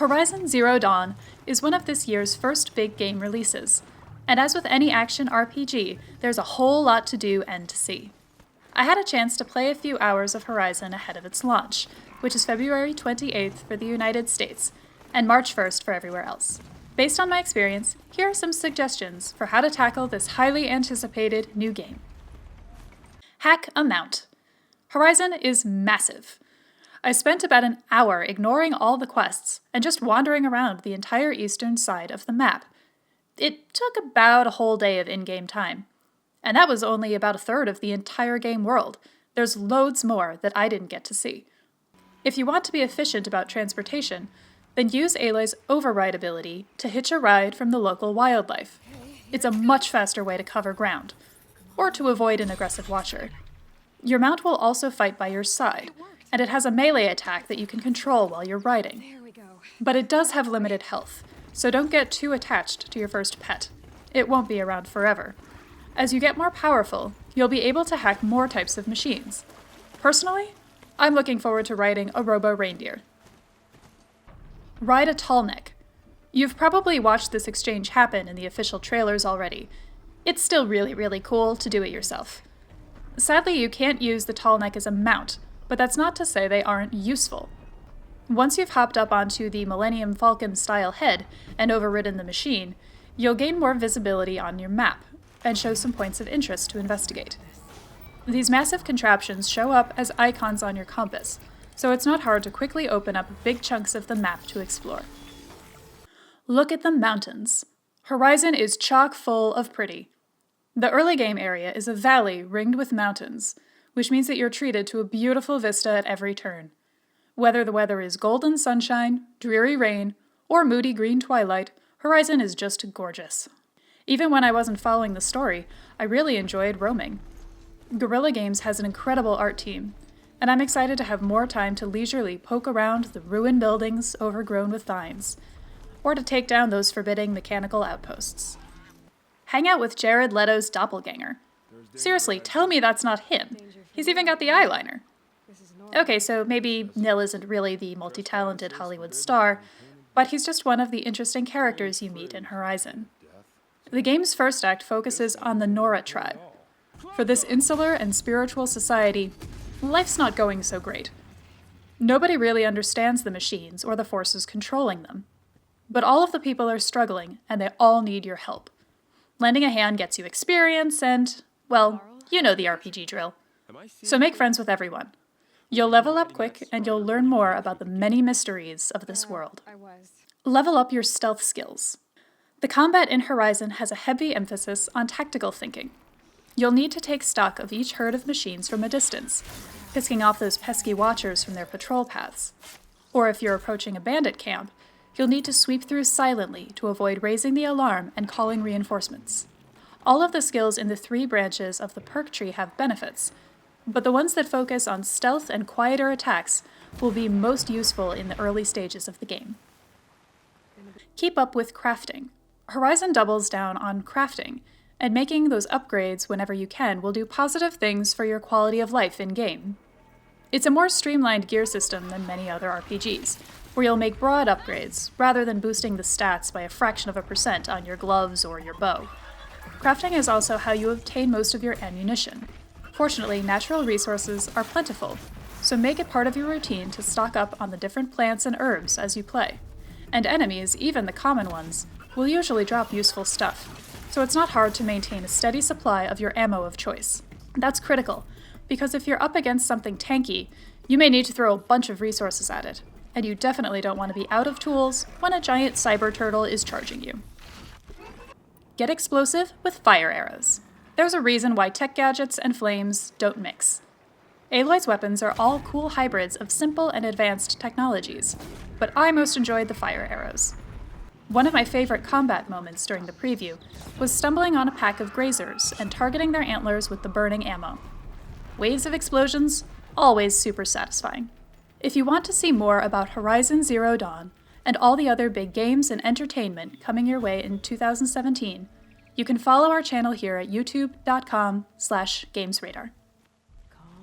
Horizon Zero Dawn is one of this year's first big game releases, and as with any action RPG, there's a whole lot to do and to see. I had a chance to play a few hours of Horizon ahead of its launch, which is February 28th for the United States, and March 1st for everywhere else. Based on my experience, here are some suggestions for how to tackle this highly anticipated new game. Hack a mount. Horizon is massive. I spent about an hour ignoring all the quests and just wandering around the entire eastern side of the map. It took about a whole day of in-game time. And that was only about a third of the entire game world. There's loads more that I didn't get to see. If you want to be efficient about transportation, then use Aloy's override ability to hitch a ride from the local wildlife. It's a much faster way to cover ground, or to avoid an aggressive watcher. Your mount will also fight by your side, and it has a melee attack that you can control while you're riding. But it does have limited health, so don't get too attached to your first pet. It won't be around forever. As you get more powerful, you'll be able to hack more types of machines. Personally, I'm looking forward to riding a robo-reindeer. Ride a tallneck. You've probably watched this exchange happen in the official trailers already. It's still really cool to do it yourself. Sadly, you can't use the tallneck as a mount, but that's not to say they aren't useful. Once you've hopped up onto the Millennium Falcon-style head and overridden the machine, you'll gain more visibility on your map, and show some points of interest to investigate. These massive contraptions show up as icons on your compass, so it's not hard to quickly open up big chunks of the map to explore. Look at the mountains. Horizon is chock full of pretty. The early game area is a valley ringed with mountains, which means that you're treated to a beautiful vista at every turn. Whether the weather is golden sunshine, dreary rain, or moody green twilight, Horizon is just gorgeous. Even when I wasn't following the story, I really enjoyed roaming. Guerrilla Games has an incredible art team, and I'm excited to have more time to leisurely poke around the ruined buildings overgrown with vines, or to take down those forbidding mechanical outposts. Hang out with Jared Leto's doppelganger. Seriously, tell me that's not him. He's even got the eyeliner. Okay, so maybe Nil isn't really the multi-talented Hollywood star, but he's just one of the interesting characters you meet in Horizon. The game's first act focuses on the Nora tribe. For this insular and spiritual society, life's not going so great. Nobody really understands the machines or the forces controlling them. But all of the people are struggling, and they all need your help. Lending a hand gets you experience and, well, you know the RPG drill. So make friends with everyone. You'll level up quick, and you'll learn more about the many mysteries of this world. Level up your stealth skills. The combat in Horizon has a heavy emphasis on tactical thinking. You'll need to take stock of each herd of machines from a distance, pissing off those pesky watchers from their patrol paths. Or if you're approaching a bandit camp, you'll need to sweep through silently to avoid raising the alarm and calling reinforcements. All of the skills in the 3 branches of the perk tree have benefits, but the ones that focus on stealth and quieter attacks will be most useful in the early stages of the game. Keep up with crafting. Horizon doubles down on crafting, and making those upgrades whenever you can will do positive things for your quality of life in-game. It's a more streamlined gear system than many other RPGs, where you'll make broad upgrades, rather than boosting the stats by a fraction of a percent on your gloves or your bow. Crafting is also how you obtain most of your ammunition. Fortunately, natural resources are plentiful, so make it part of your routine to stock up on the different plants and herbs as you play. And enemies, even the common ones, will usually drop useful stuff, so it's not hard to maintain a steady supply of your ammo of choice. That's critical, because if you're up against something tanky, you may need to throw a bunch of resources at it, and you definitely don't want to be out of tools when a giant cyber turtle is charging you. Get explosive with fire arrows. There's a reason why tech gadgets and flames don't mix. Aloy's weapons are all cool hybrids of simple and advanced technologies, but I most enjoyed the fire arrows. One of my favorite combat moments during the preview was stumbling on a pack of grazers and targeting their antlers with the burning ammo. Waves of explosions, always super satisfying. If you want to see more about Horizon Zero Dawn and all the other big games and entertainment coming your way in 2017, you can follow our channel here at youtube.com/gamesradar.